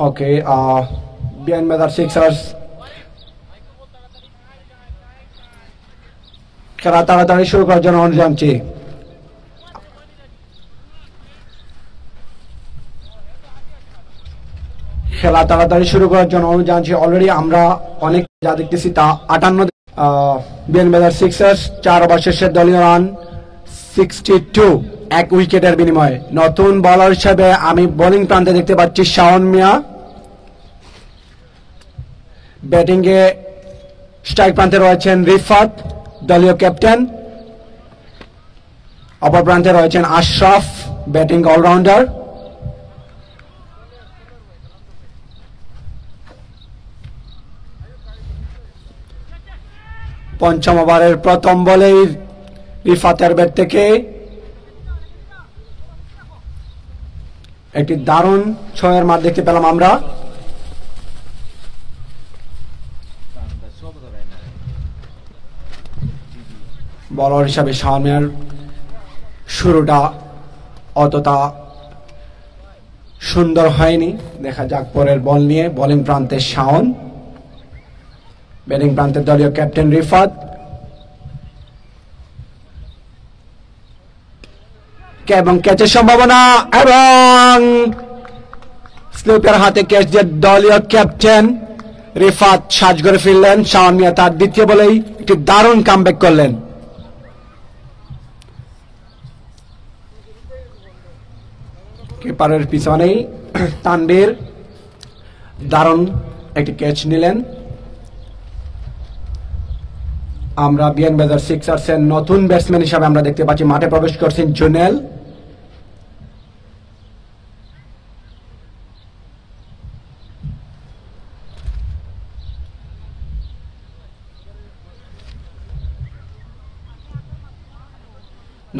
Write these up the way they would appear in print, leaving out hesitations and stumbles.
ওকে, বিয়ান মেদার sixers খেলা তাড়াতাড়ি শুরু করার জন্য অনুরোধ জানাচ্ছি। খেলা তাড়াতাড়ি শুরু করার জন্য অনুরোধ জানাচ্ছি। অলরেডি আমরা অনেক যা দেখতেছি তা 58। বিয়ান মেদার সিক্সার্স 4 ওভার শেষে দলীয় রান 62, 1 উইকেটের বিনিময়ে। নতুন বলার হিসেবে আমি বোলিং প্রান্তে দেখতে পাচ্ছি শাওন মিয়া। ব্যাটিং এ স্ট্রাইক প্রান্তে রয়েছেন রিফাত, দলীয় ক্যাপ্টেন। অপর প্রান্তে রয়েছেন আশরাফ, ব্যাটিং অলরাউন্ডার। পঞ্চম ওভারের প্রথম বলেই রিফাতের ব্যাট থেকে একটি দারুণ ছয়ের মার দেখতে পেলাম আমরা। বলার হিসাবে শাওনের শুরুটা অতটা সুন্দর হয়নি। দেখা যাক পরের বল নিয়ে। বোলিং প্রান্তে শাওন, ব্যাটিং প্রান্তে দলীয় ক্যাপ্টেন রিফাত। এবং ক্যাচের সম্ভাবনা এবং স্লিপের হাতে ক্যাচ দিয়ে দলীয় ক্যাপ্টেন রিফাত সাজ করে ফিরলেন। শাওন মিয়া তার দ্বিতীয় বলেই একটি দারুণ কামব্যাক করলেন। কিপারের পিছনেই তানভীর দারুণ একটি ক্যাচ নিলেন। আমরা বিয়ান মেদার সিক্সার্সের নতুন ব্যাটসম্যান হিসাবে আমরা দেখতে পাচ্ছি মাঠে প্রবেশ করছেন জুনেল।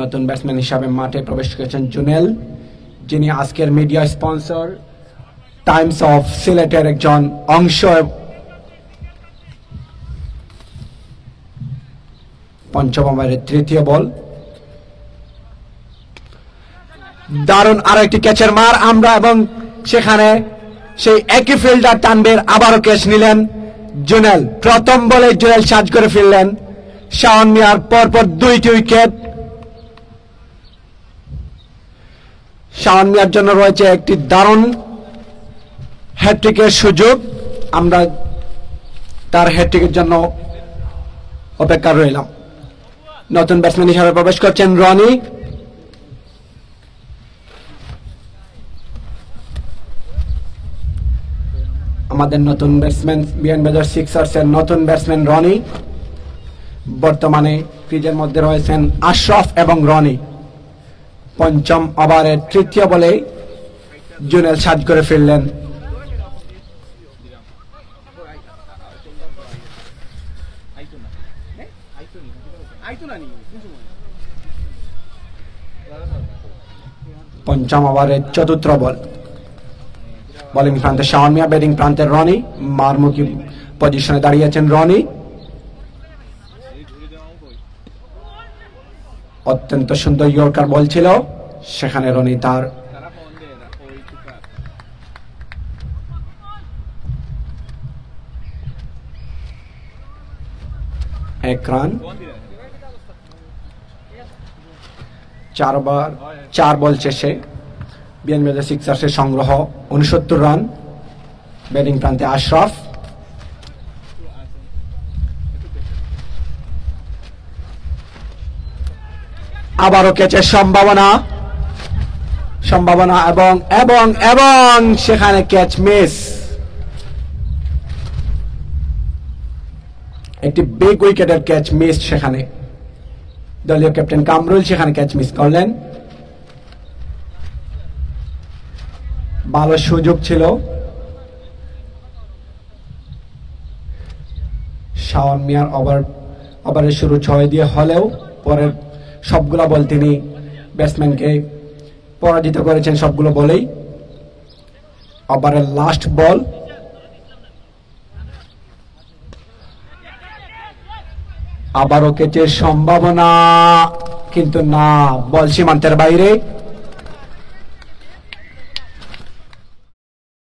নতুন ব্যাটসম্যান হিসাবে মাঠে প্রবেশ করেছেন জুনেল, যিনি আজকের মিডিয়া স্পন্সর টাইমস অফ সিলেটের একজন অংশ। পঞ্চম ওভারের তৃতীয় বল, দারুণ আরো একটি ক্যাচের মার আমরা, এবং সেখানে সেই একই ফিল্ডার তানভীর আবারও ক্যাচ নিলেন। জুনেল প্রথম বলে জুনেল সাজ করে ফিরলেন। শাওন মিয়ার পরপর 2টি উইকেট। শাওন মিয়ার জন্য রয়েছে একটি দারুণ হ্যাট্রিকের সুযোগ। আমরা তার হ্যাট্রিকের জন্য অপেক্ষা রইলাম। নতুন ব্যাটসম্যান হিসাবে প্রবেশ করছেন রনি। আমাদের নতুন ব্যাটসম্যান বিয়ান মেদার সিক্সার্সের নতুন ব্যাটসম্যান রনি। বর্তমানে ক্রিজের মধ্যে রয়েছেন আশরাফ এবং রনি। পঞ্চম ওভারের তৃতীয় বলে জুনেল সাজ করে ফিরলেন। পঞ্চম ওভারের চতুর্থ বল, বোলিং প্রান্তে শাওন মিয়া, ব্যাটিং প্রান্তে রনি। মারমুখী পজিশনে দাঁড়িয়েছেন রনি। অত্যন্ত সুন্দর ইয়র্কার বল ছিল, সেখানে রনি তার এক রান। 4 বল শেষে বিয়ান মেদার সিক্সার্সের সংগ্রহ 69 রান। ব্যাটিং প্রান্তে আশরাফ। আবারও ক্যাচের সম্ভাবনা এবং এবং এবং সেখানে ক্যাচ মিস। একটি বিগ উইকেটের ক্যাচ মিস সেখানে। দলীয় ক্যাপ্টেন কামরুল সেখানে ক্যাচ মিস করলেন। ভালো সুযোগ ছিল। শাওন মিয়ার ওভারের শুরু 6 দিয়ে হলেও পরের সবগুলো বল তিনি ব্যাটসম্যানকে পরাজিত করেছেন সবগুলো বলেই। ওভারের লাস্ট বল, আবারও ক্যাচের সম্ভাবনা, কিন্তু না, বল সীমান্তের বাইরে।